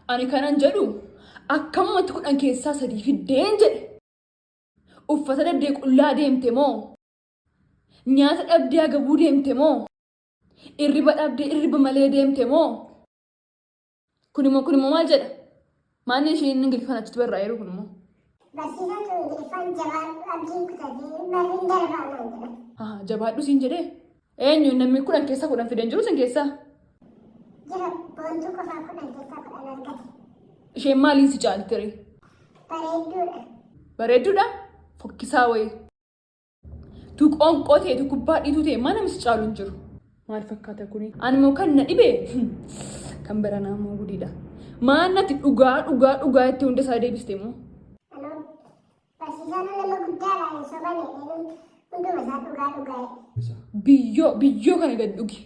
Ani kanan jedhu akkamumatti kudhan keessaa sadii fiddeen jedhe. Uffata dhabdee qullaa deemte moo? Nyaata dhabdee agabuu deemte moo? Irriba dhabdee irriba malee deemte moo? Kunimmoo maal jedha? Maanni isheen Ingiliffaan achitti barraa'ee jiru kunimmoo? Barsiisaan sun Ingiliffaan jabaadhu abdiin kutatee barriin darbaa naan jedha. Jabaadhu siin jedhee? Eenyu namni kudhan keessaa kudhan fideen jiru sin keessaa? Jira boontuu qofaa kudhan keessaa kudhan argate. Isheen maaliin si caalti ree? Bareedduudha. Bareedduudha? Fokkisaa wayii. Tu qoonqoo ta'e tu kubbaa dhiituu ta'e maa namni si caalu hin jiru? Maal fakkaata kuni? Ani immoo kan na dhibee kan baranaa immoo gudiidha. Maan natti dhugaa itti hunda isaa deebiste immoo? Barsiisaan nama guddaadha hin sobane hunduma isaa dhugaa. Biyyoo kana gad dhugi.